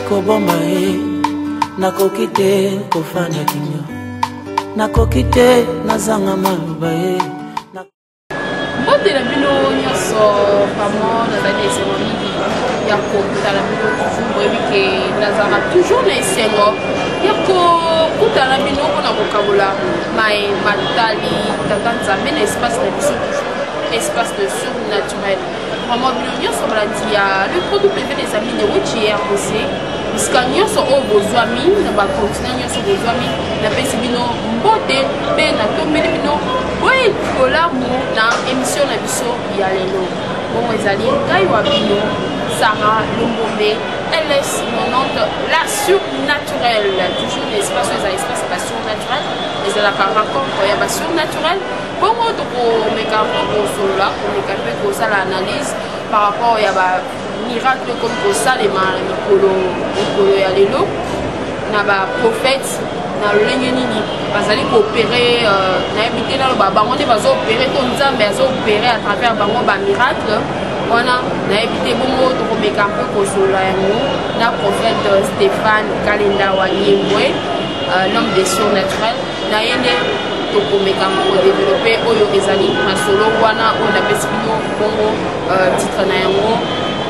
kobomba ye nakoki te kofanda kinyo nakoki te nazanga maloba ye mbotela bino nyonso pamo nazali na esengo mingi ya kokutana bino toujours boyebi ke nazala toujours na esengo ya kokutana bino mpona kokabola matali tata nzambe na espace na biso espace de surnaturel vraiment bino nyonso balandi ya le produit des amis de WTRC bisika nyonso oyo bozwami na bacontinent nyonso bozwami napesi bino mbote mpe natombeli bino boye kolamu na émission na biso ya lelo bongo ezali ngai wa bino Sarah Lombombe LS 90 la surnaturelle toujours l'espace eza espace ba surnaturel ezalaka rencontre ya ba surnaturel bongo tokomeka mpo kosolola komeka mpe kosala analyse par rapport ya ba miracle comme kosalema na mikolo ya lelo na baprophète na lolenge nini bazali koopere nayebi te naloba bango nde bazoopere to nzambe azoopere à travers bango bamiracle wana nayebi te bongo tokomeka mpe kosolola yango na prophète Stéphane Kalenda Wanyembwe l'homme des surnaturels na ye nde tokomeka mpe kodevelope oyo ezali masolo wana oyo napesi bino bongo titre na yango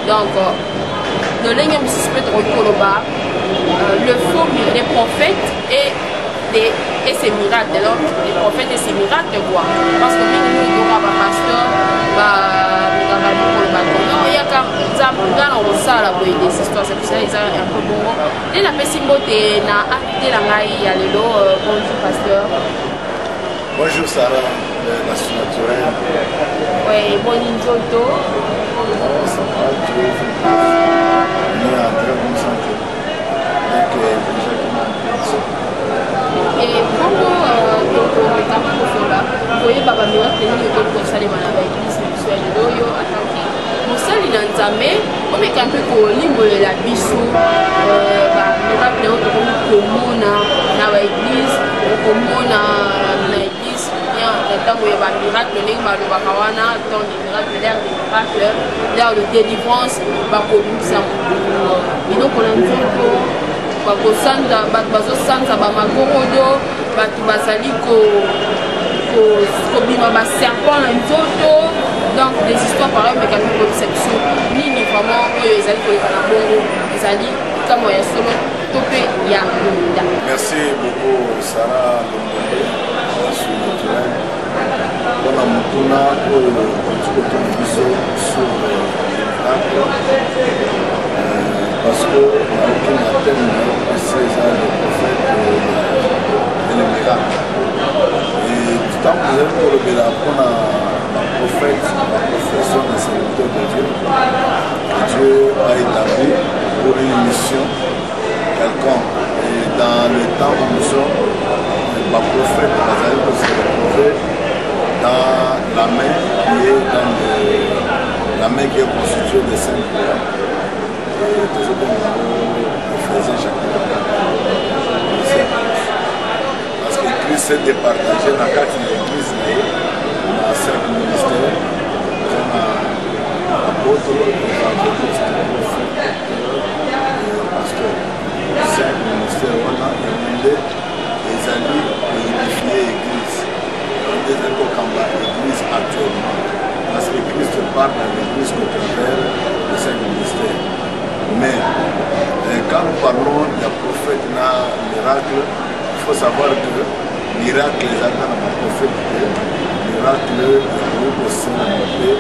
donc lolenge mosusu mpe tokoki koloba le faux des prophètes et ses miracles alors les prophètes et ses miracles quoi parce que mingi mingi toka bapasteur bamekaka bikoloba non yaka nzambe na kosala boye des histoires c'est pour ça eza un peu bongo nde napesi mbote na invité na ngai ya lelo bonjour pasteur. Bonjour Sarah, la surnaturelle. Oui, bon njoto. Ça va, tu es en très bonne santé. Donc, et comment voyez Baba Miracle ni ko kosalema na baeglise na biso ya lelo oyo atanki mosali na nzambe omeka mpe kolimbolela biso bamiracle oyo tokomi komona na baeglise okomona na eglise bien na ntango ya bamiracle ndenge balobaka wana temps de miracle l'air de miracle l'air de délivrance bakobimisa biloko na nzoto bakosanza bato bazosanza bamagorodo bato bazali kobima baserpent na nzoto donc des histoires pareil mekami conception nini vraiment oyo ezali koleka na bongo ezali kamo ya solo to mpe ya lominda. Merci beaucoup Sarah Lombombe la surnaturelle mpona motuna oyo otikotuna biso sur parce que aucun thème ici est le prophète et le miracle. Et tout temps vous êtes pour le miracle, on a un prophète, la profession de serviteur de Dieu, que Dieu a établi pour une mission quelconque. Et dans le temps où nous sommes, le prophète va se retrouver dans la main qui est dans la main qui est constituée de 5 couleurs. Parce que Christ s'est départagé dans 4 églises, dans 5 ministères, apôtres, évangélistes, prophètes, pasteurs. 5 ministères, on a demandé les amis pour unifier l'église. On dit l'église actuellement. Parce que Christ parle dans l'église contraire de 5 ministères. Mais quand nous parlons d'un prophète na miracle, il faut savoir que miracle les attend dans le prophète, miracle le groupe aussi na papier,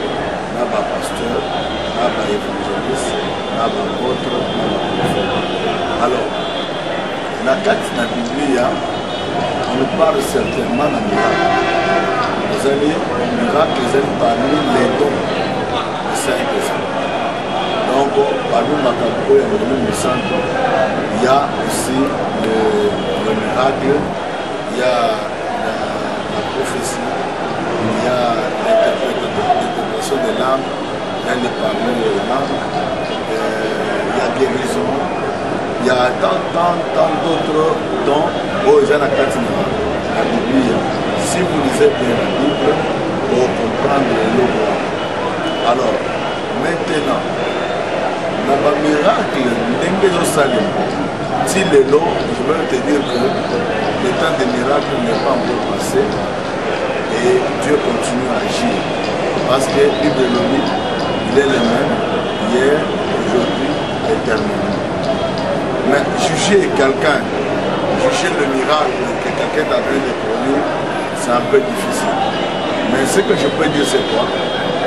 na ba pasteur, na ba évangéliste, na ba apôtre, na ba prophète. Alors, dans la Bible, on nous parle certainement de miracle. Vous avez miracle, vous avez parmi les dons de Saint-Esprit. Donc, parmi ma catégorie de il y a aussi le miracle, il y a la prophétie, il y a l'interprétation des langues, il y a les paroles de langue, il y a guérison, il y a tant d'autres dons. Oh, il y a la Bible. Si vous lisez bien la Bible, pour comprendre le droit. Alors, maintenant, un miracle, si le lot, je veux te dire que le temps des miracles n'est pas encore passé et Dieu continue à agir. Parce que Bible le dit, il est le même hier, aujourd'hui, éternellement. Mais juger quelqu'un, juger le miracle que quelqu'un est en train de produire, c'est un peu difficile. Mais ce que je peux dire, c'est quoi?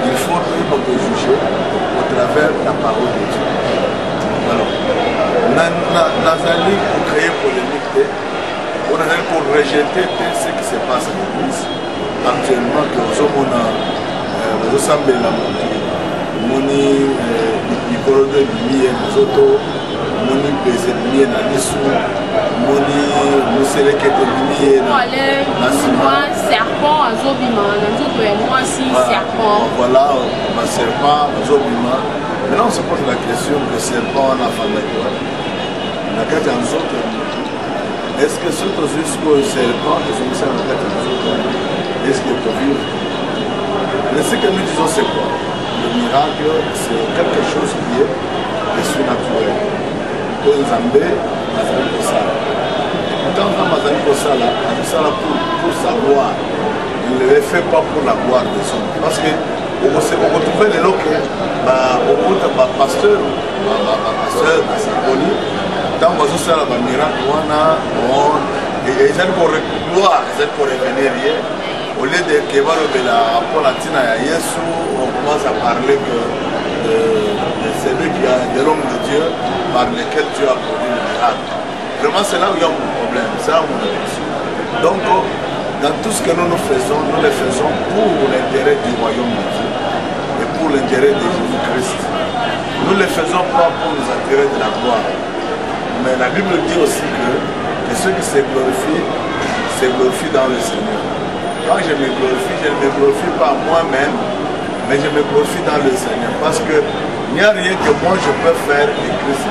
Il faut te juger au travers de la parole de Dieu. Alors, Nazali pour créer polémique, on a pour rejeter ce qui se passe à l'église. Actuellement, que nous sommes ensemble la moni Nicolo de Bimie, nous autres, moni Bézémie, Nanisu, moni Mousseleke de Bimie, moi, serpent, Azobima, moi aussi, serpent. Voilà, ma serpent, Azobima. Maintenant, on se pose la question que serpent, on a fait d'accord. La carte en autres, est-ce que ce que jusqu'au serpent, est-ce qu'il peut vivre? Mais ce que nous disons, c'est quoi? Le miracle, c'est quelque chose qui est surnaturel. Pour Zambé, Mazali Kosala. Quand on a Mazali Kosala, pour sa gloire, il ne le fait pas pour la gloire des hommes. Parce que on retrouve les lots que pasteur, la symbolique, tant que ça la miracle, on a et ils pour gloire, ils pour revenir hier. Au lieu de pour la tina à Yesu, on commence à parler de celui qui a de l'homme de Dieu par lequel Dieu a produit le miracle. Vraiment, c'est là où il y a mon problème, c'est là où on est. Donc, dans tout ce que nous faisons, nous le faisons pour l'intérêt du royaume de Dieu et pour l'intérêt de Jésus-Christ. Nous ne le faisons pas pour nous attirer de la gloire. Mais la Bible dit aussi que ceux qui se glorifient dans le Seigneur. Quand je me glorifie, je ne me glorifie pas moi-même, mais je me glorifie dans le Seigneur. Parce qu'il n'y a rien que moi je peux faire et Christ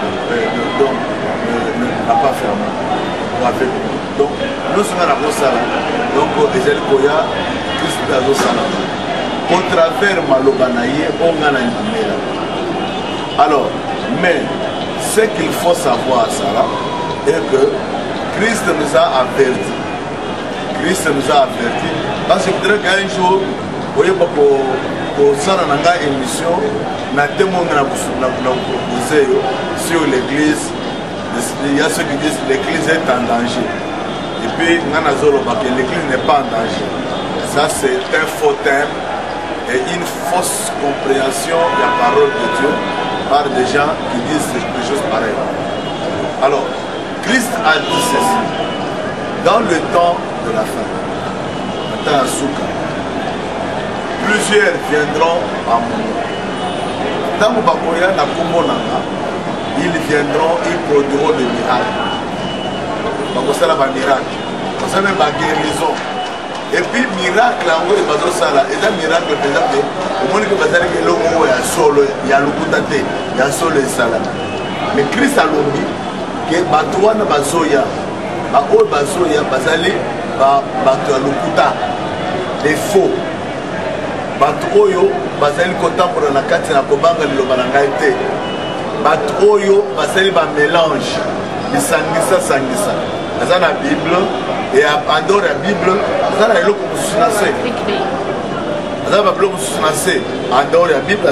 n'a pas fait avec moi. Donc, nous sommes à la Bossala. Donc, Ezel Koya, Christ a Bossala. Au travers Malobanaye, on a la numéro. Alors, mais ce qu'il faut savoir, Sarah, est que Christ nous a avertis. Christ nous a avertis. Parce que je voudrais qu'un jour, vous voyez, pour ça, on a une émission, on a proposé sur l'église. Il y a ceux qui disent que l'église est en danger. Et puis, l'église n'est pas en danger. Ça, c'est un faux terme et une fausse compréhension de la parole de Dieu par des gens qui disent des choses pareilles. Alors, Christ a dit ceci. Dans le temps de la fin, plusieurs viendront à mon nom. Dans le Bakoya, ils viendront, ils produiront des miracles. C'est un miracle. C'est même une guérison. Et puis, miracle, en gros, c'est un miracle, par exemple, au moins que vous avez l'homme, il y a solo, il y a le il y a solo et salam. Mais Christ a l'homme, que Batouana Bazoya, Baoul Bazoya, Bazali, Batou Lukuta, des faux. Batouoyo, Bazali Kotam pour la carte, la Kobanga, le Balangaïté. Batouoyo, Bazali mélange, les Sangisa. Dans la Bible, et en dehors de la Bible, dans la Bible, en dehors de la Bible,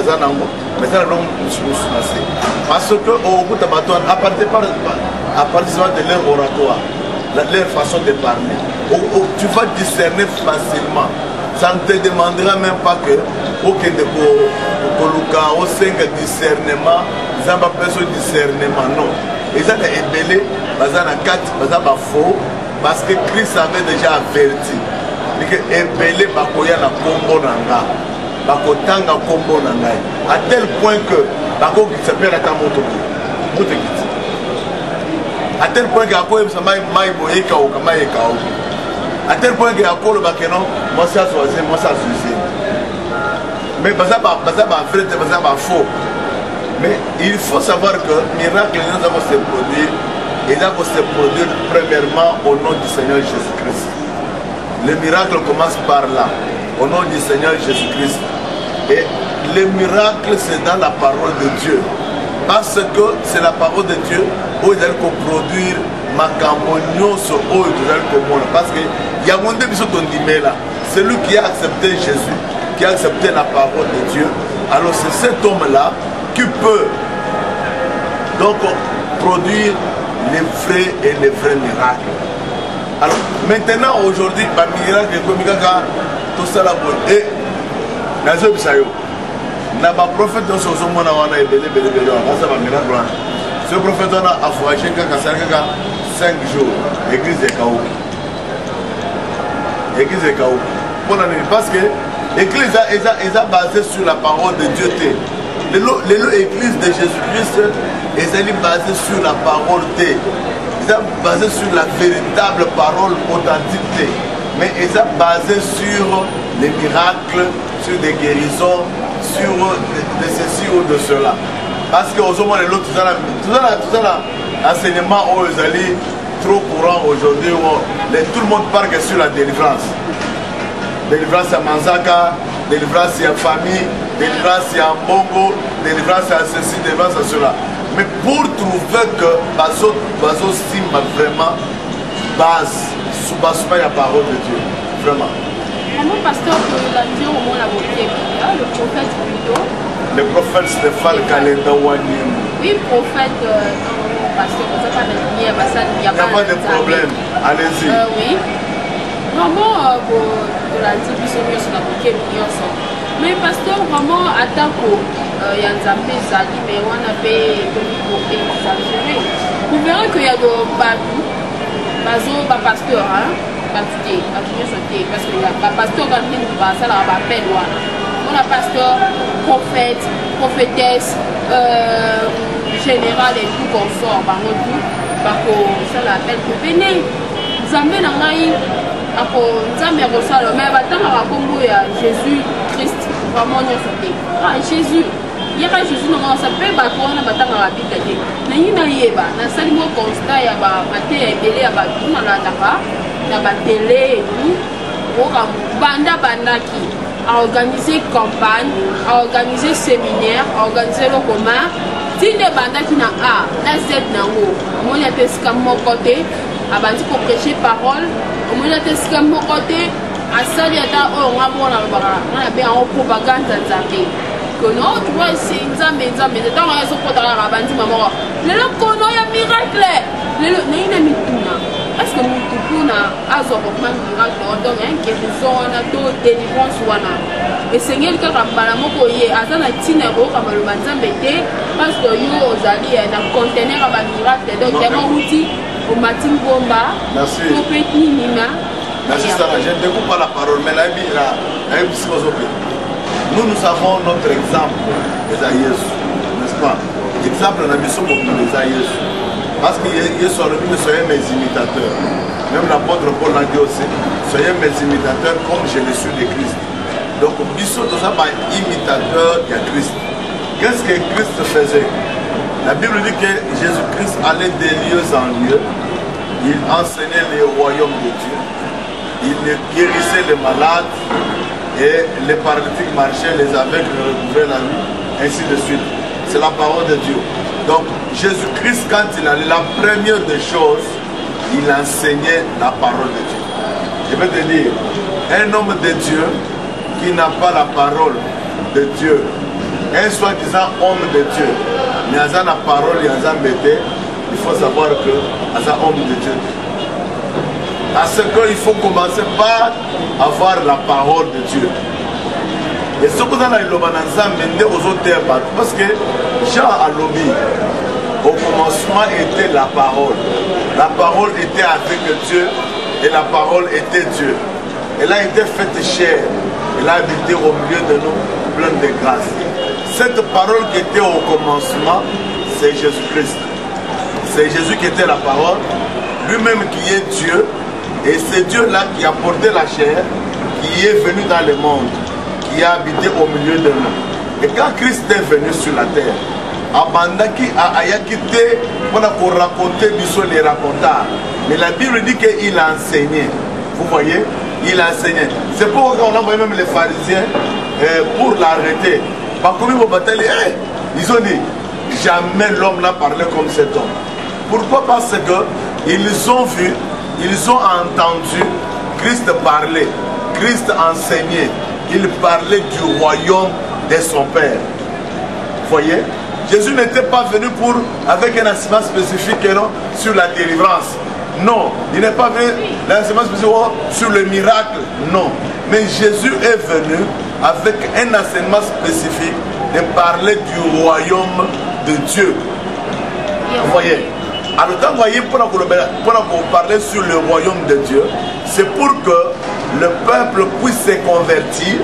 parce que au bout de à partir de leur oratoire, leur façon de parler, tu vas discerner facilement. Ça ne te demandera même pas que aucun de Koluka, au 5 discernement, ils n'ont pas besoin de discernement, non. Ils ont ébélé, ils ont 4, ils ont faux, parce que Christ avait déjà averti. Que ébélé, bakoya na kombo nanga, bakotanga kombo nanga. À tel point que, bako qui s'appelle à ta moto, à tel point que Ako est maï boye kao, kamaï kao. À tel point que Ako le bakeno, moi ça choisi, moi ça choisi. Mais baza ba vrai, baza ba faux. Mais il faut savoir que le miracle nous avons se produire, et là va se produire premièrement au nom du Seigneur Jésus-Christ. Le miracle commence par là, au nom du Seigneur Jésus-Christ. Et le miracle, c'est dans la parole de Dieu. Parce que c'est la parole de Dieu où ils allaient produire ma camonnioso où ils allaient commun. Parce que il y a mon début sur ton là. Celui qui a accepté Jésus, qui a accepté la parole de Dieu, alors c'est cet homme-là qui peut donc produire les vrais et les vrais miracles. Alors maintenant, aujourd'hui, par miracle, comme tout ça là, et Nazo Bisayo, n'a pas prophète dans son monde, on a belé, ça va miracle. Ce prophète a voyagé 5 jours, l'église de Kaou. L'église de Kaou. Parce que l'église est basée sur la parole de Dieu. L'église de Jésus-Christ est basée sur la parole de Dieu. Ils sont basés sur la véritable parole authentique. Mais ils sont basés sur les miracles, sur des guérisons, sur de ceci ou de cela. Parce que tout ça, l'enseignement aux alliés trop courant aujourd'hui, tout le monde parle que sur la délivrance. Délivrance à Manzaka, délivrance à famille, délivrance à Mbongo, délivrance à ceci, délivrance à cela. Mais pour trouver que Bazo Simba vraiment base sous la parole de Dieu. Vraiment. Comment pasteur la vision au monde le prophète plutôt. Le prophète Stéphane Kalenda Wanim. Oui, prophète, pasteur, il n'y a pas de problème. Allez-y. Oui. Vraiment, pour la division sur la bouquet, mais pasteur, vraiment, à tant qu'il y a un Zambé, mais on a fait pour exagérer. Vous verrez qu'il y a de Badou, Bazo, pasteur, hein, parce qu'il y a un pasteur qui va ça, là, va faire loin. On a pasteur, prophète, prophétesse, général et tout consort, par contre, ça l'appelle que venez. Zambé, n'a ako nzambe akosala mais batanga bakombo ya Jésus Christ vraiment nyonso te Jésus yaka Jésus nanga sa pe bato wana batanga babita te nangi nayeba nasali mo constat ya bate ya ebele ya bato nalandaka na batele etu oka bandaki a organiser campagne, a organiser séminaire, a organiser le commun tinde bandaki na A na Z nango omoni ate esika moko te abandi pour prêcher parole au moins de ce que mon côté à ça il y a on va voir on a bien en propagande nzambe que non tu vois c'est nzambe de temps on se porte la bandi maman le kono ya miracle le na mituna est-ce que mutuna azo pour miracle donc un guérison na to délivrance wana et seigneur ka kambala moko ye azana tina ko kambalo nzambe te parce que yo ozali na conteneur ba miracle donc ya outil au matin bomba. Merci. Merci Sarah, je ne découpe pas la parole, mais nous avons notre exemple d'Esaïe, n'est-ce pas? Exemple, on a mis sur mon d'Esaïe. Parce que soyez mes imitateurs. Même l'apôtre Paul l'a dit aussi, soyez mes imitateurs comme je le suis de Christ. Donc, Bissot, nous sommes imitateurs de Christ. Qu'est-ce que Christ faisait? La Bible dit que Jésus-Christ allait des lieux en lieux, il enseignait les royaumes de Dieu, il guérissait les malades et les paralytiques marchaient, les aveugles recouvraient la vue, ainsi de suite. C'est la parole de Dieu. Donc Jésus-Christ, quand il allait, la première des choses, il enseignait la parole de Dieu. Je vais te dire, un homme de Dieu qui n'a pas la parole de Dieu, un soi-disant homme de Dieu, mais à la parole, il faut savoir que c'est un homme de Dieu. Parce qu'il faut commencer par avoir la parole de Dieu. Et ce que vous avez dit aux autres, parce que Jean a lobby, au commencement était la parole. La parole était avec Dieu et la parole était Dieu. Elle a été faite chair. Elle a habité au milieu de nous, pleine de grâce. Cette parole qui était au commencement, c'est Jésus-Christ. C'est Jésus qui était la parole, lui-même qui est Dieu, et c'est Dieu-là qui a porté la chair, qui est venu dans le monde, qui a habité au milieu de nous. Et quand Christ est venu sur la terre, Abandaki a quitté pour raconter les racontars. Mais la Bible dit qu'il a enseigné. Vous voyez, il a enseigné. C'est pourquoi on a envoyé même les pharisiens pour l'arrêter. Ils ont dit, jamais l'homme n'a parlé comme cet homme. Pourquoi? Parce que ils ont vu, ils ont entendu Christ parler, Christ enseigner. Il parlait du royaume de son Père. Voyez, Jésus n'était pas venu avec un enseignement spécifique sur la délivrance. Non, il n'est pas venu l'enseignement spécifique sur le miracle. Non, mais Jésus est venu avec un enseignement spécifique de parler du royaume de Dieu. Vous voyez? Alors, quand vous voyez, pour parler sur le royaume de Dieu, c'est pour que le peuple puisse se convertir,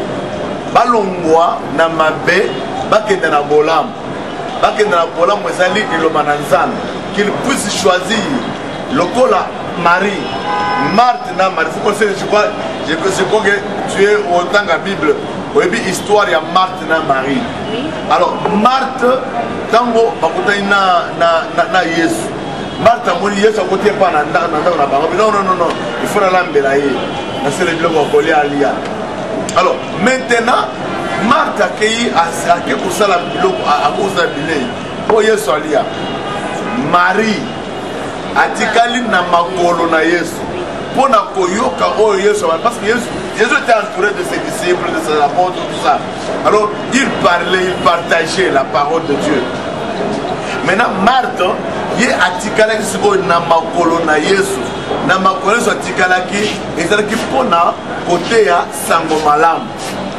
balongwa na mabe, bakende na bolam, qu'il puisse choisir le cola Marie, Marthe na Marie. Vous connaissez, je crois que tu es autant la Bible, histoire de Marthe na Marie. Alors, Marthe, tango bakuta na Yesu. Marthe a dit Yesu a côté pas na non, il faut l'embellir. C'est le bloc à. Alors, maintenant, Marthe a accueilli à cause de Bilé. Oh Yesu alia. Marie a dit qu'elle n'a pas de Yesu. Pour na koyoka oh Yesu, parce que Jésus était entouré de ses disciples, de ses apôtres, tout ça. Alors, il parlait, il partageait la parole de Dieu. Maintenant, Marthe, il a atikala ki siko na makolo na Yesu. Na makolo so atikala ki ezalaki pona côté ya sango malam.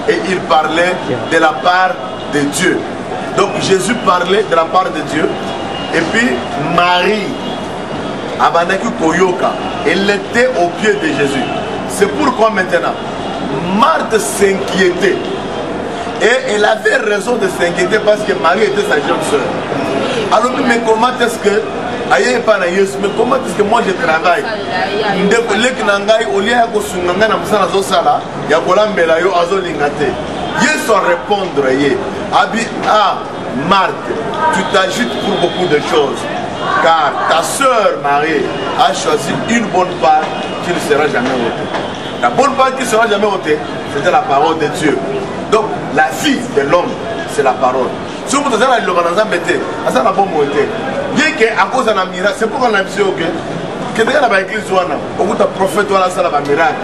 Et il parlait de la part de Dieu. Donc Jésus parlait de la part de Dieu. Et puis Marie abandaki koyoka, elle était au pied de Jésus. C'est pourquoi maintenant Marthe s'inquiétait. Et elle avait raison de s'inquiéter parce que Marie était sa jeune soeur. Alors, mais comment est-ce que mais comment est-ce que moi je travaille? Yesu a répondre, Marthe, tu t'agites pour beaucoup de choses, car ta soeur Marie a choisi une bonne part qui ne sera jamais ôtée. La bonne part qui ne sera jamais ôtée, c'était la parole de Dieu. Donc, la vie de l'homme, c'est la parole. Si vous avez le bien qu'à cause de la miracle, c'est pourquoi on a dit que dans l'église, le prophète a miracle,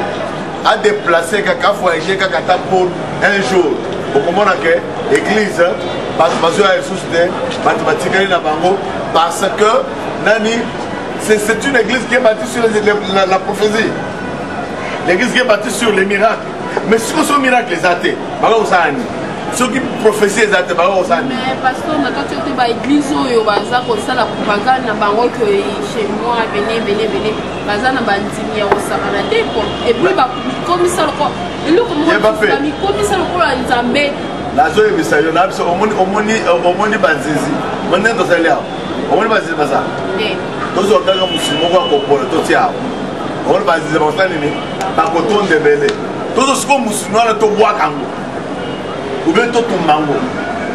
a déplacé quelqu'un voyagé pour un jour. Au moment où l'église, parce que c'est une église qui est bâtie sur la prophétie. L'église qui est bâtie sur les miracles. Mais si vous avez miracle, les athées, ceux qui prophétisent les athées, mais parce que quand tu es dans l'église, il y a la propagande, chez moi, venez, baza na bandimi au sakanate et puis comme ça le comme ça le nzambe la zo ebisayo na biso omoni banzizi monna ndo salia omoni banzizi basa tozo kanga musimo kwa kopolo totia omoni banzizi basa nini bakotonde bele tozo siko musimo na to bwakango ube to tumango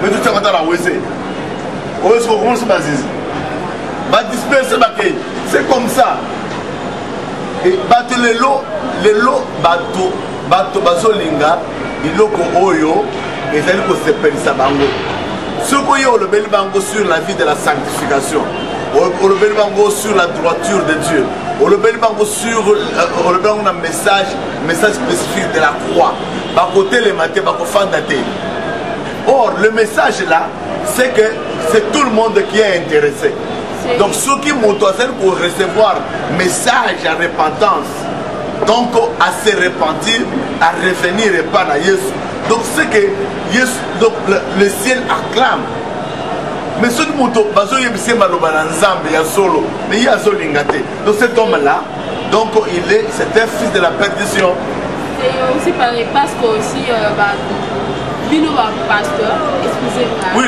mais to tsaka la wese o siko comment se banzizi ba disperser bakay c'est comme ça. Et bato lelo bato bazolinga biloko oyo ezali ko sepelisa bango. Soko yo le beli bango sur la vie de la sanctification. O le beli bango sur la droiture de Dieu. O le beli bango sur le bango na message spécifique de la croix. Ba côté les maté ba ko fandate. Or le message là, c'est que c'est tout le monde qui est intéressé. Donc ceux qui m'autorisent pour recevoir message à repentance, donc à se repentir, à revenir et pas à Jésus. Donc c'est que Jésus, donc le ciel acclame. Mais ceux qui m'autorisent, il y a solo, mais il y a Zolingate. Donc cet homme-là, donc c'est un fils de la perdition. Et aussi parce que aussi Bino va pasteur, excusez-moi. Oui,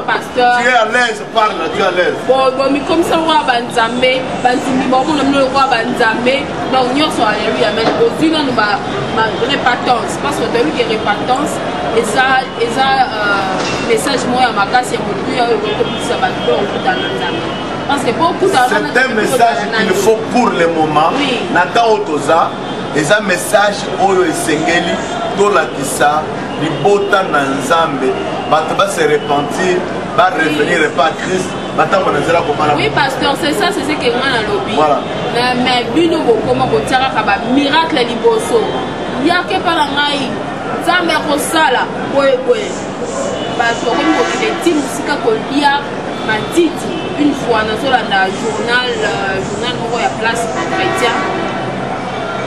pasteur. Tu es à l'aise, parle, tu es à l'aise. Bon, mais comme ça, on va banzamé, bon, on va banzamé, donc nous sommes allés lui amener aux unes de ma répatance, parce que de lui qui répatance, et ça, message moi à ma casse, et mon Dieu, ça va tout dans le parce que beaucoup d'argent. C'est un message qu'il faut pour le moment. Oui. Nathan Otoza, et un message Oyo Esengeli, Tola Kissa. Libota na nzambe bato ba se repentir va revenir pas à Christ. Oui, pasteur, c'est ça, c'est ce que moi dans lobby. Voilà. Mais bino comment ko tiara ka miracle liboso. Ya ke pala ngai. Zambe ko sala boye boye. Pasteur comme ko ke ti musika ko lia matiti une fois dans la journal moko ya place chrétien.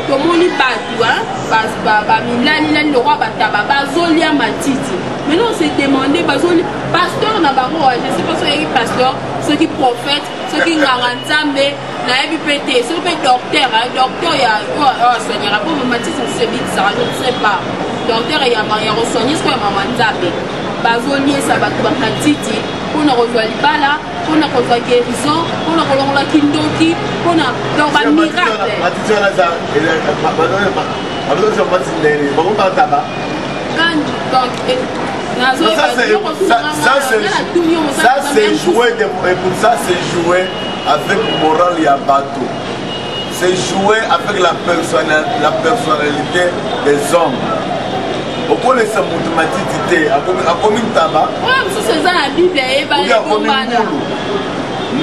Tout le monde bat milani le roi bataba bazolia matiti. Maintenant on s'est demandé pasteur na bango je sais pas si il pasteur ceux qui prophètent ceux qui ngaranzambe na ebi pété ceux qui docteur ya soigner pour matiti c'est vite ça je ne sais pas docteur ya soigner ce que maman nzambe bazolia ça ba matiti pour na kozwa libala pour na kozwa guérison pour na kolongola kindoki pour na donc ba miracle ça c'est jouer et pour ça c'est jouer avec moral et bateau. C'est jouer avec la personnalité des hommes. Au point de se mathématique, à combien de tabac?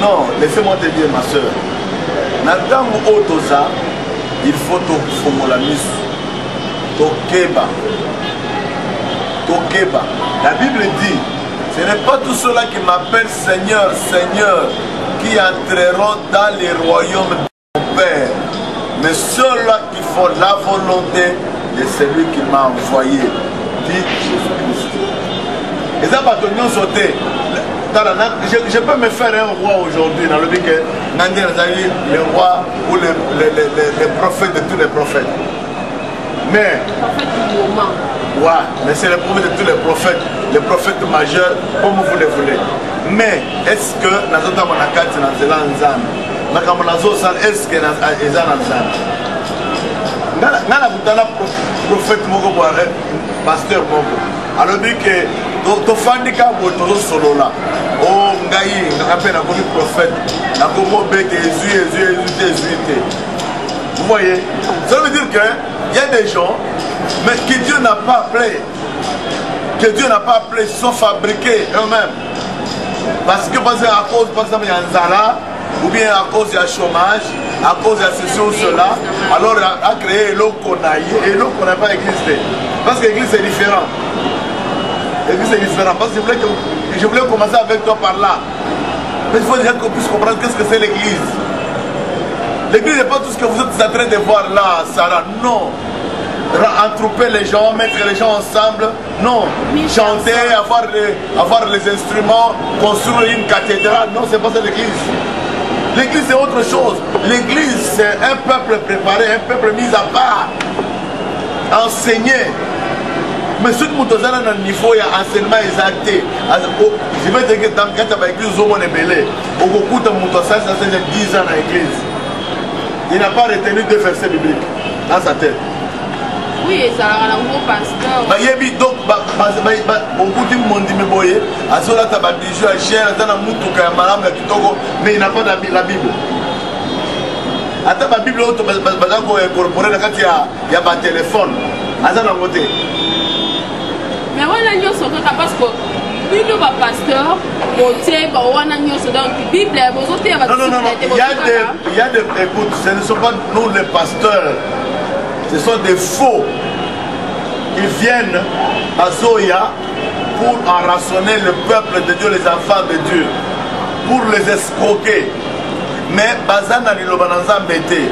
Non, laissez-moi te dire ma soeur. Dans Otosa, il faut te la mise. Tokeba. Tokeba. La Bible dit, ce n'est pas tous ceux-là qui m'appellent Seigneur, Seigneur, qui entreront dans les royaumes de mon Père, mais ceux-là qui font la volonté de celui qui m'a envoyé, dit Jésus-Christ. Et ça va te sauter. Je peux me faire un roi aujourd'hui dans le but que le roi ou les prophètes de tous les prophètes. Mais, ouais, mais c'est le prophète de tous les prophètes majeurs, comme vous le voulez. Mais, est-ce que nous avons une carte dans ce land? Est-ce que nous avons un prophète, pasteur, alors dit que tu fais des cas pour tout solo là. Oh, Ngaï, on appelle un prophète, la combo Jésus. Vous voyez, ça veut dire qu'il y a des gens, mais que Dieu n'a pas appelé, ils sont fabriqués eux-mêmes. Parce que à cause, par exemple, il y a un Zara, ou bien à cause du chômage, à cause de ceci ou cela, alors a créé l'eau qu'on a eu et l'eau qu'on n'a pas existé. Parce que l'église est différente. L'église est différente. Parce que je voulais commencer avec toi par là. Mais il faut déjà qu'on puisse comprendre qu'est-ce que c'est l'église. L'église n'est pas tout ce que vous êtes en train de voir là, Sarah. Non. Entrouper les gens, mettre les gens ensemble. Non. Chanter, avoir les instruments, construire une cathédrale. Non, c'est pas ça l'église. L'église c'est autre chose. L'église c'est un peuple préparé, un peuple mis à part. Enseigné. Mais ce que nous avons à un niveau, il y a enseignement exacté. Je vais te dire que quand tu as l'église, au moins belé. Au beaucoup de monde, ça c'est 10 ans dans l'église. Il n'a pas retenu deux versets bibliques dans sa tête. Oui, ça a un gros pasteur. Donc, beaucoup de monde dit, mais Azola t'a bijou à cher, mais il n'a pas la Bible. Attends, la Bible, il y a un téléphone. Mais voilà, parce que Bible va pasteur, il y a des écoute, ce ne sont pas nous les pasteurs, ce sont des faux. Ils viennent à Zoya pour enraçonner le peuple de Dieu, les enfants de Dieu, pour les escroquer. Mais Bazana Nilobananza Mbete.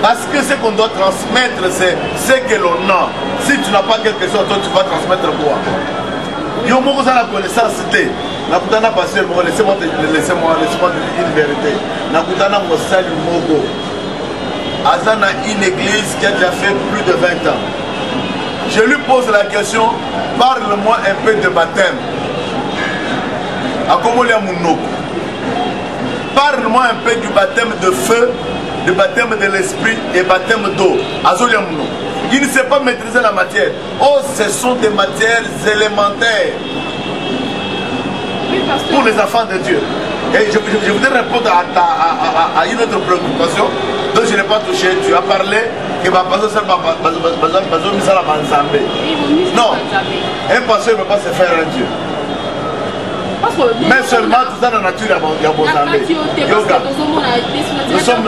Parce que ce qu'on doit transmettre, c'est ce que l'on a. Si tu n'as pas quelque chose, toi tu vas transmettre quoi? Il y a beaucoup de la connaissance. Laissez-moi une vérité. Nakutana Mosali Mogo. Azana une église qui a déjà fait plus de 20 ans. Je lui pose la question, parle-moi un peu de baptême. Parle-moi un peu du baptême de feu, du baptême de l'esprit et baptême d'eau. Il ne sait pas maîtriser la matière. Oh, ce sont des matières élémentaires pour les enfants de Dieu. Et je voudrais répondre à une autre préoccupation dont je n'ai pas touché. Tu as parlé que ma pasteur ça non, un pasteur ne peut pas se faire un Dieu. Parce Mais seulement tout ça dans la nature, il y a Bozambe. Yoga. Nous sommes.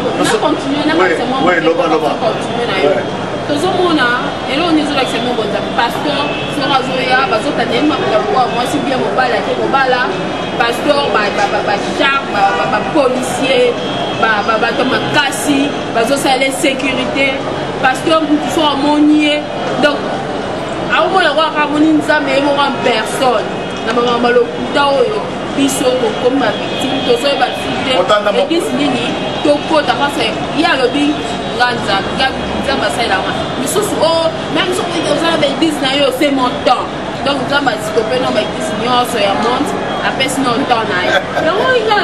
Oui, Loba. tozomona elo nizola kisema bonza pasteur sera zoya bazota nema kwa mwasi bien mobala te mobala pasteur ba char ba policier ba makasi bazosala sécurité pasteur mutu so amonier donc aomona kwa kamoni nzambe emo en personne na mama malokuta oyo biso comme ma victime tozoyeba tite église nini tokota parce ya lobi ganza nzambe asalelanga misusu o même soki ozala baeglise na yo c'est mon temps donc nzambe asikope na baeglise nyonso ya monde apesi no temps na ye yango inga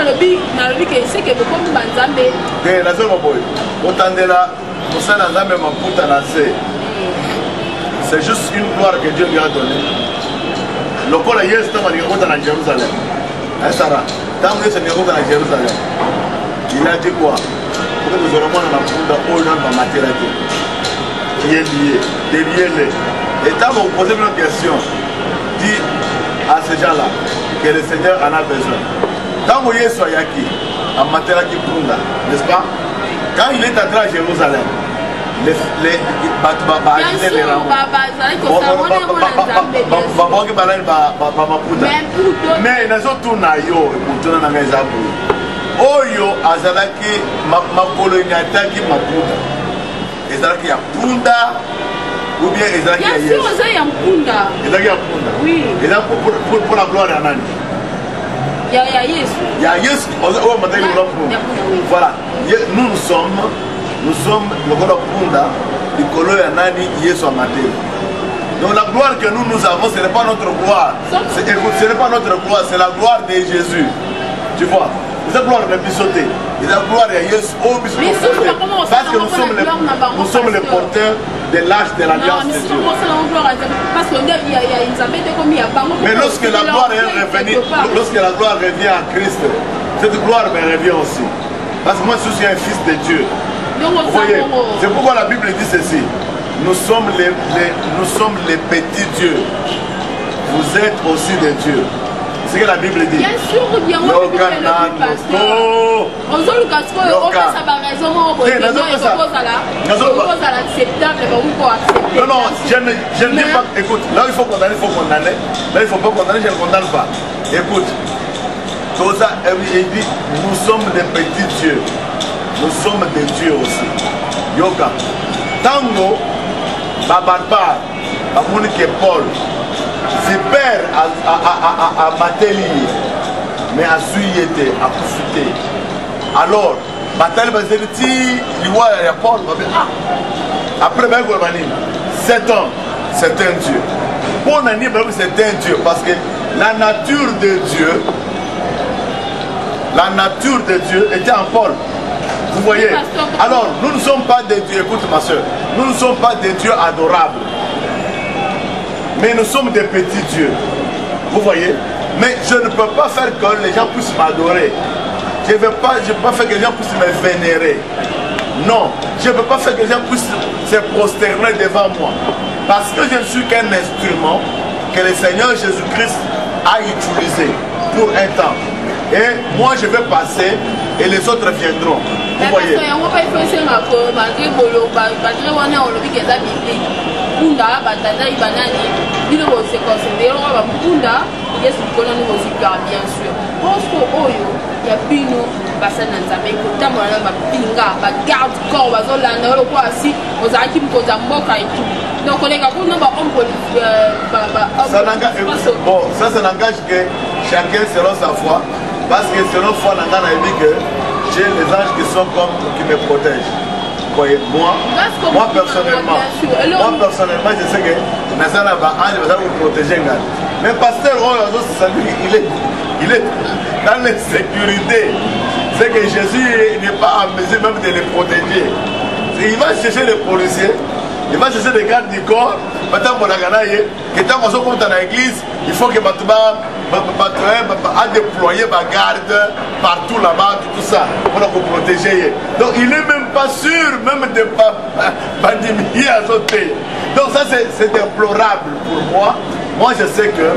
nalobi ke seke bokomi banzambe te nazonga boye otandela mosala nzambe maputa na se c'est juste une gloire que Dieu lui a donnée lokola yesu ntango alingi kota na Jérusalem Sara, ntango yesu alingi kota na Jérusalem il a dit quoi pour que nous aurons na mpunda oyo nano bamatela te qui est lié délié-les et tant vous posez une question dit à ces gens-là que le Seigneur en a besoin ntango yesu ayaki amatelaki mpunda n'est-ce pas quand il est entré à Jérusalem baboki balani bamaputa mais nazotuna yo ekutuna nanga eza boye oyo azalaki makolo enyataki maputa ezalaki ya mpunda ou bien ezalaki ya yesu ezalaki ya mpunda eza pour la gloire ya nani ya yesu oyo mataki lola mpunda voilà nous sommes le Kolo Punda, du Kolo Yanani, Yesu Amateli. Donc la gloire que nous avons, ce n'est pas notre gloire. Ce n'est pas notre gloire, c'est la gloire de Jésus. Tu vois, cette gloire de Bissoté, et la gloire de Yesu au Bissoté. Parce que nous sommes les porteurs de l'âge de l'alliance de Dieu. Mais lorsque la gloire est revenue, lorsque la gloire revient à Christ, cette gloire me revient aussi. Parce que moi je suis un fils de Dieu. Vous voyez, c'est pourquoi la Bible dit ceci. Nous sommes les petits dieux. Vous êtes aussi des dieux. C'est ce que la Bible dit. Bien sûr, bien non, je ne dis pas. Écoute, là il faut condamner, il faut condamner. Là il ne faut pas condamner, je ne condamne pas. Écoute, tout ça, il dit, nous sommes des petits dieux. Nous sommes des dieux aussi. Yoga. Tango, Babarbar, Bamounique Paul, Zipper à Mateli, mais à Suyete, à Koufité. Alors, Matali Bazeliti, Liwa et Paul, après cet homme, c'est un Dieu. Pour Nani, c'est un Dieu, parce que la nature de Dieu était en Paul. Vous voyez? Alors, nous ne sommes pas des dieux, écoute ma soeur, nous ne sommes pas des dieux adorables. Mais nous sommes des petits dieux. Vous voyez? Mais je ne peux pas faire que les gens puissent m'adorer. Je ne peux pas faire que les gens puissent me vénérer. Non, je ne peux pas faire que les gens puissent se prosterner devant moi. Parce que je ne suis qu'un instrument que le Seigneur Jésus-Christ a utilisé pour un temps. Et moi je vais passer et les autres viendront. Vous voyez? Bon, ça n'engage que chacun selon sa foi. Parce que selon foi, Nanga a dit que j'ai les anges qui sont comme qui me protègent. Moi personnellement, je sais que Nazana va vous protéger. Mais pasteur, il est dans l'insécurité. C'est que Jésus n'est pas en mesure même de les protéger. Il va chercher les policiers, il va chercher les gardes du corps. Maintenant, que tant qu'on compte dans l'église, il faut que Batouba a déployé ma garde partout là-bas, tout ça, pour protéger. Donc il n'est même pas sûr même de ne pas diminuer à sauter. Donc ça c'est déplorable pour moi. Moi je sais que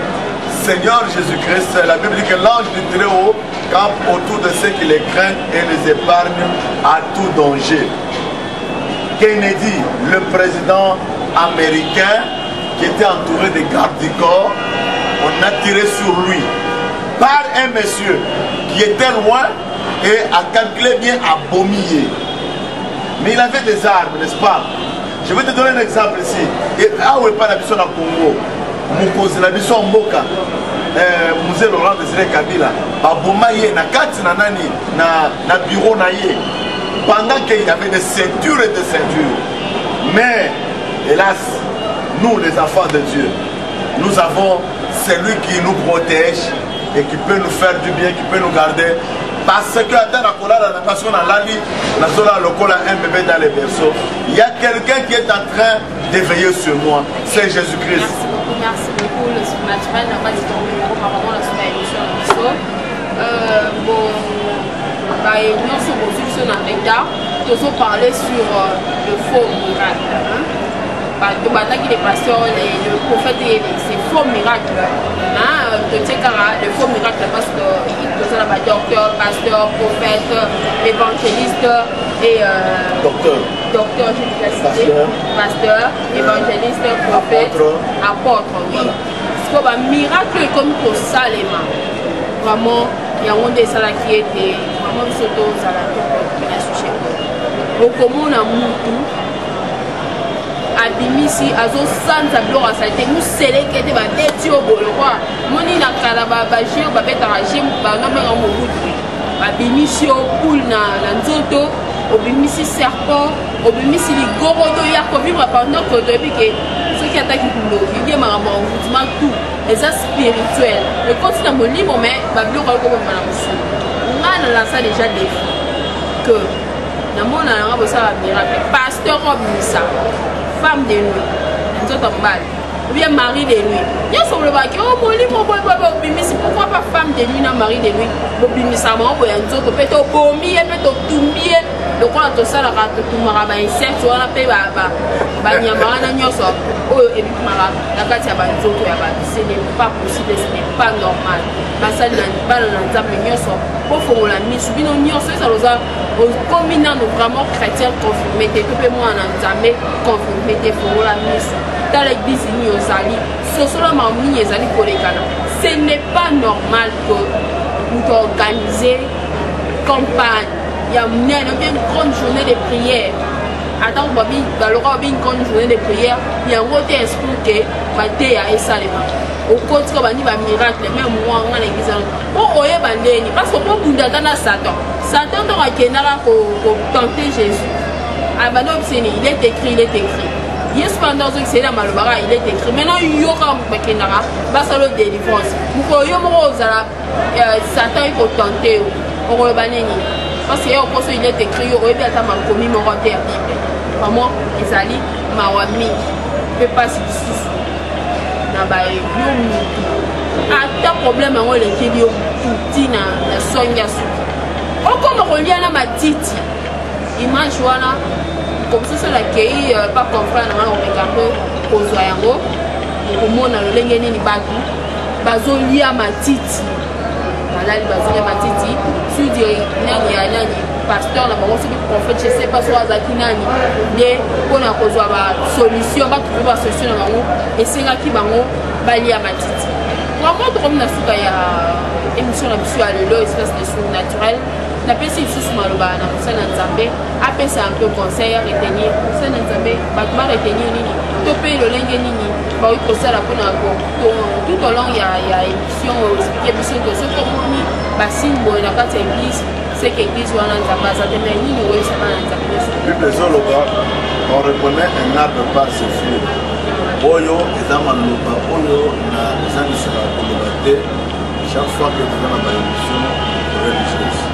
Seigneur Jésus-Christ, la Bible dit que l'ange du Très-Haut campe autour de ceux qui les craignent et les épargne à tout danger. Kennedy, le président américain, qui était entouré de gardes du corps, on a tiré sur lui par un monsieur qui était loin et a calculé bien à Bomiller. Mais il avait des armes, n'est-ce pas? Je vais te donner un exemple ici. Et là où est pas la mission à Congo, la mission Mboka, Musée Laurent Désiré Kabila, à Bomaye, na kati na nani, na bureau na ye, pendant qu'il y avait des ceintures et des ceintures. Mais, hélas, nous les enfants de Dieu, nous avons celui qui nous protège et qui peut nous faire du bien, qui peut nous garder. Parce que dans la colère, parce qu'on a l'ali, la zone le col a un bébé dans les berceaux. Il y a quelqu'un qui est en train d'éveiller sur moi. C'est Jésus-Christ. Merci beaucoup. Le naturel n'a pas dit ton numéro, apparemment la émission de l'histoire. Bon, nous sommes sur un état. Nous allons parler sur le faux miracle. Les pasteurs, le prophète, c'est faux miracle. Le faux miracle parce que il y a docteur, pasteur, prophète, évangéliste et docteur, je l'ai cité, pasteur, évangéliste, prophète, apôtre, oui. Parce que le miracle est comme pour ça les mains. Vraiment, il y a des salles qui étaient vraiment surtout aux alentours. Au commun, on a beaucoup. Abimisi azo sanza blog a salté nous scellé qui était bêti au bolo quoi moni na kala ba jeu ba beta régime ba no me ngo mutu abimisi au poule na nzoto obimisi serpent obimisi ligorodo ya ko vivre pendant que depuis que ceux qui attaquent le il y a marama tout et ça spirituel et quand tu as mon livre mais ba blog ko ba na musu ngana la ça déjà des que na mona na ba ça miracle pasteur obimisa femme de nuit, ou bien mari de nuit. Il y a sur le bac, oh mon lit, mon boy, pourquoi pas femme de nuit, non mari de nuit? Bobimi sama, ou un autre, peut-être au bomi, peut-être au toumbi, le quoi, tout ça, la rate, tout maraba, insecte, ou la paix, Banyamana, Nyoso, oh, et puis Mara, la Katia Banzo, ce n'est pas possible, ce n'est pas normal. Basal n'a pas l'ensemble, Nyoso, pour faire la mise, Bino Nyoso, ça nous a combinant vraiment chrétiens confirmés, tout le monde en entamé, confirmé, pour la mise. Dans l'église, il y a ce n'est pas normal que nous organiser campagne. Il y a une grande journée de prière. Attends, dans le roi, une grande journée de prière. Il y a un autre esprit qui est ça. Au côté de la miracle, même moi, on a l'église. Parce que pour nous, Satan. Satan doit tenter Jésus. Il est écrit, il est écrit. Yes, pendant que c'est la malbara, il est écrit. Maintenant, il y aura un Bekinara, Basalo délivrance. Vous voyez, Satan, il faut tenter. Parce qu'il est écrit, il y a un commis mon terre. Vraiment, les alliés, ma wami, ne peut pas se discuter. À ta problème, on les dit, tout dit, la sonia. Encore, on relie à ma titi. Image, voilà. Comme ça, c'est l'accueil, pas comprendre, on est un peu aux oyango, au monde, on a le bagou, bazo lia matiti, malali bazo lia matiti, tu dis, nani ya nani, pasteur, na bango, c'est le prophète, je sais pas si on a nani, mais on a besoin de solution, on va trouver une solution dans bango, et c'est là qui bango, balia matiti. Vraiment, comme on a fait une émission à l'élo, espèce de source naturelle. La personne qui est maloba na musana nzambe apesa un peu conseil à retenir musana nzambe batuma retenir nini topé le lenge nini ba iko sala pona ko tout au long il y a émission expliquer biso que ce comuni ba simbo na kati église c'est que église wana nzamba za teme nini we ça na nzambe Bible zoloba on reconnaît un arbre par ses fruits oyo ezama loba oyo na zanisi ba kolobate chaque fois que nous avons une émission religieuse.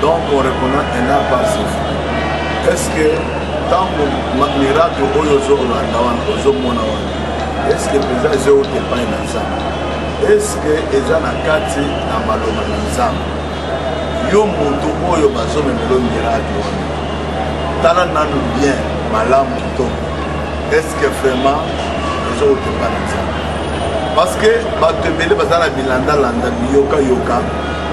Donc on reconnaît un arbre par ses fruits. Est-ce que tant que le miracle est-ce que les gens ont été pas ensemble? Est-ce que les gens ont été ensemble? Yo moto oyo bazo memelo miracle. Tala nanu bien malamu to. Est-ce que vraiment les gens ont été pas ensemble? parce que bato ebele baza na bilandalanda biyoka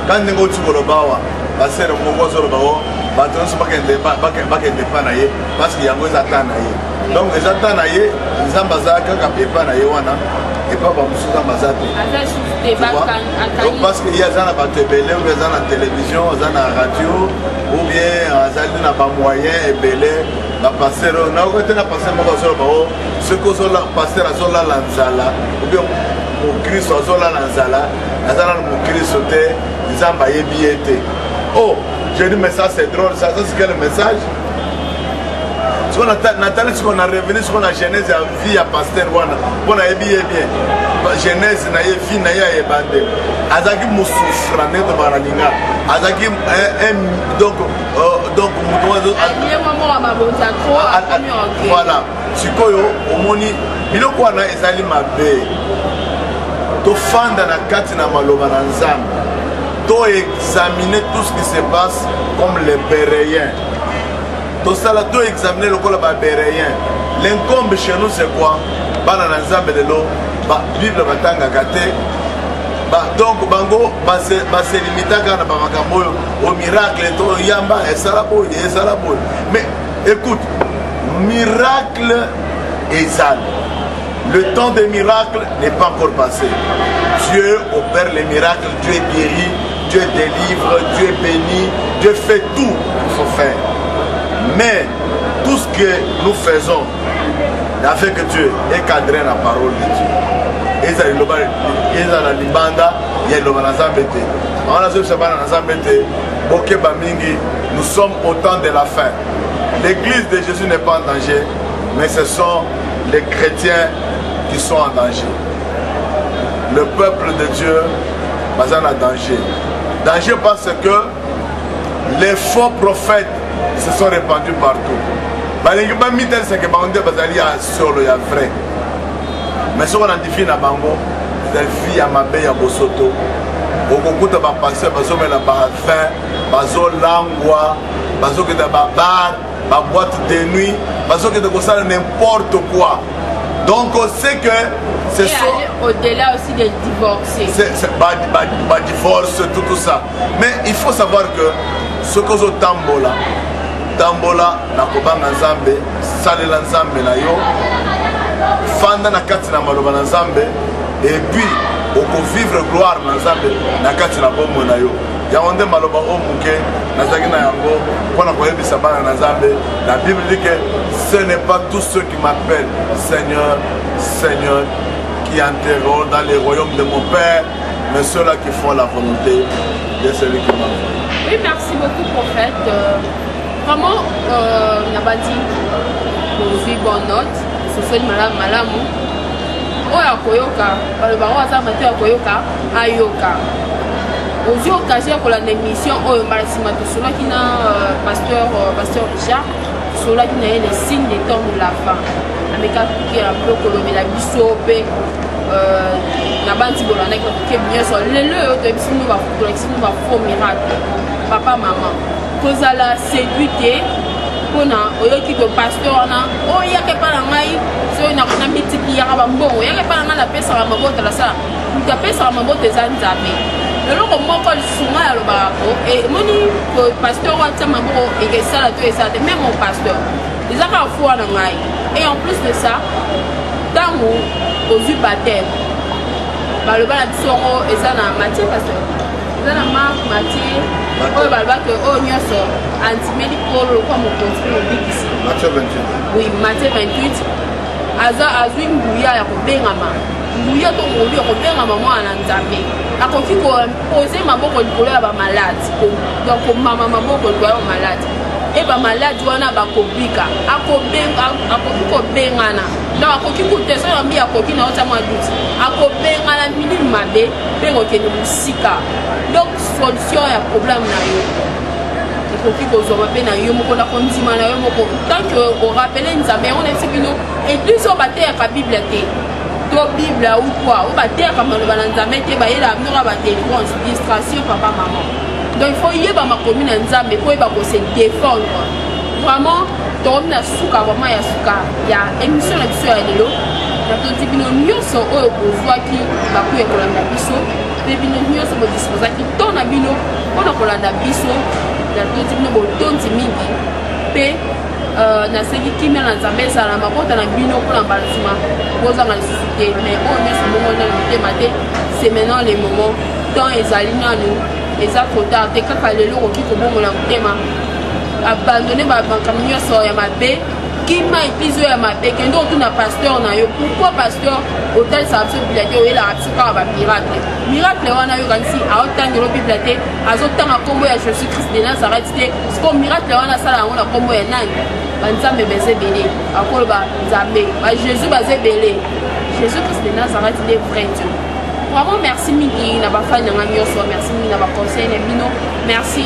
quand ndenge oti koloba awa basere moko ozoloba o bato nyonso bakende epa na ye parce que yango eza ta na ye donc eza ta na ye nzambe aza kaka mpe epa na ye wana epa bamosusu nzambe aza te donc parce que ye aza na bato ebele ou bien aza na télévision aza na radio ou bien azali na bamoyen ebele bapaster naoka te na paster moko azoloba o soki paster azolala nzala ou bien mokristo azolala nzala aza na mokristo te nzambe ayebi ye te. Oh, j'ai dit mais ça c'est drôle, ça c'est quel message? Nathalie, ce qu'on a revenu sur la genèse de la vie à pasteur wana on a bien genèse na ye vie na ye ebande azaki musufra neto baralinga azaki donc voilà sikoyo omoni biloko wana ezali mabe tofanda na kati na maloba na nzambe to examiner tout ce qui se passe comme les Béréens. Tout ça là, to examiner le col des Béréens. L'incombe chez nous c'est quoi? Bana na nzambe de l'eau, Bible batanga gâté. Donc bango base limita kana ba makambo au miracle to yamba et salabo. Mais écoute, miracle exal. Le temps des miracles n'est pas encore passé. Dieu opère les miracles, Dieu guérit, Dieu délivre, Dieu bénit, Dieu fait tout qu'il faut faire. Mais tout ce que nous faisons avec Dieu est cadré dans la parole de Dieu. Nous sommes au temps de la fin. L'église de Jésus n'est pas en danger, mais ce sont les chrétiens qui sont en danger. Le peuple de Dieu est en danger. Danger parce que les faux prophètes se sont répandus partout. Mais si on a dit na bango, c'est vie à ma belle à Bosoto. Au concours de ma passé, bazo me la parfum, bazo langua, bazo que de bar, ma boîte de nuit, bazo que de ça n'importe quoi. Donc on sait que c'est ça. Au-delà aussi des divorcés. C'est divorce, tout ça. Mais il faut savoir que ce que vous tambola, na kobanga nzambe, salela nzambe na yo, fanda na kati na maloba na nzambe, et puis oko vivre gloire na nzambe na kati na bombo na yo. Yango nde maloba o muke nazaki na yango pona koyebisa bana na nzambe. La Bible dit que ce n'est pas tous ceux qui m'appellent Seigneur, Seigneur qui entreront dans les royaumes de mon Père, mais ceux-là qui font la volonté de celui qui m'a envoyé. Oui, merci beaucoup prophète. Vraiment, n'a pas dit aujourd'hui bonne note, ce fait malamu. Oya koyoka, le baron a maté à koyoka, ayoka. Aujourd'hui, occasion pour l'émission, oyo malasima to cela qui n'a pasteur Richard, cela qui n'a les signes des temps de la fin. Ameka qui a un peu colomé la bisope, na banti bolana qui est bien sur le de nous va faux miracle. Papa maman, cause à la séduite. Pona oyoki ko pasteur na o yake para ngai so na kona mitiki ya ba mbongo yake para na pesa ba mabota la sala nta pesa ba mabota zanzabe lelo ko moko sunga ya lobako e moni ko pasteur wa tsama moko e ke sala to esa de même mon pasteur ils a foi na ngai et en plus de ça tango ozu baptême ba le bala tsongo eza na Matthieu pasteur eza na Marc Matthieu oyo balobaka oyo nyonso antimédical comme on continue ici. Matthieu 28. Oui, Matthieu 28. Azwi nguya ya kobengama. Nguya to ngolu ya kobengama mwana nzambe. Akoki ko poser maboko likolo ya ba malade. Donc mama maboko likolo ya ba malade. Et ba malade wana bakobika. Akoki kobengana. Donc akoki kutesa ya mbi akoki na ota mwa duti. Akobengana minute mabe bengo kene musika. Donc solution ya problème na yo. Tant que on rappelle Nzambe, on est venu et plus on battait à la Bible to Bible ou quoi, on battait à la Nzambe te ba yela mura ba délivrance, distraction papa maman. Donc il faut y ba ma commune Nzambe pour ba ko se défendre. Vraiment, to na suka vraiment ya suka, ya émission la sur lelo. Natonzi bino nyonso oyo bozwaki bakuya kolanda biso pe bino nyonso bodisposaki to na bino mpona kolanda biso. Natonzi bino botonzi mingi pe nasengi kimia na Nzambe ezala mabota na bino mpona mbala nsima bozanga lisusu te. Mais oyo nyonso bongo na motema te, c'est maintenant le moment. Temps ezali nanu eza trop tard te, kaka lelo okoki kobongola motema abandonne bamakambo nyonso ya mabe kima epizo ya mabe kende otuna pasteur na yo. Pourquoi pasteur otalisa biso biblia te oyelaka biso kaka bamiracle? Miracle wana yokanisi aotangela biblia te, azotanga nkombo ya Jésus Christ de Nazareth te. Siko miracle wana asala yango na nkombo ya nani? Banzambe baza ebele, akoloba nzambe bajesus baza ebele. Jésus Christ de Nazareth nde vrai Dieu. Vraiment merci mingi na bafani na ngai nyonso, merci mingi na baconseil na bino, merci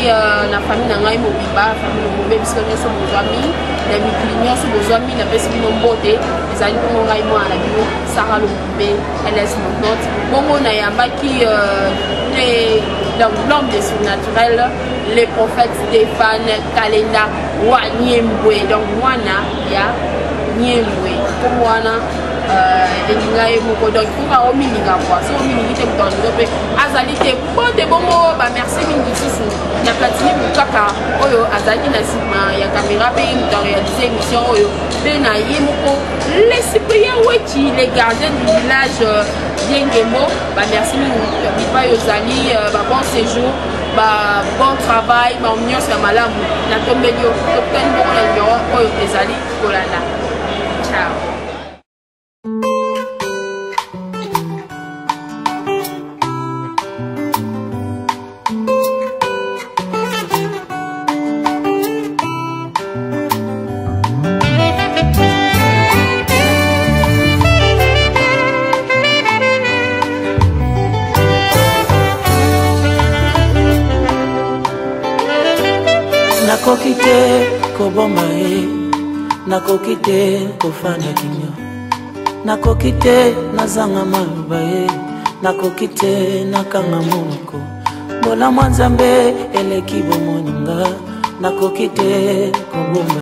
na famille na ngai mobimba, famille mobe biso nyonso bozwami na mikili nyonso bozwami na pesi bino mbote. Ezali bongo ngai mwana na bino Sarah Lombe LS Monnote bongo na yambaki l'homme des surnaturels, les prophètes Stéphane Kalenda wa Niembwe, donc mwana ya Niembwe pour mwana elinga moko donc pour omininga kwa so ominingi te muto ndope azali te bote bongo ba merci mingi susu na platini mukaka oyo azali na sima ya caméra pe muto réaliser émission oyo pe na ye moko les cypriens wechi les gardiens du village Yengembo ba merci mingi bipa yozali ba bon séjour ba bon travail ba nyonso ya malamu na tombeli yo tokani bongo na nyoro oyo ezali kolanda. Ciao. Nakoki te koboma ye, nakoki te kofanda kinyo, nakoki te nazanga maloba ye, nakoki te nakanga moko. Bona mwa Nzambe eleki bomoninga, nakoki te koboma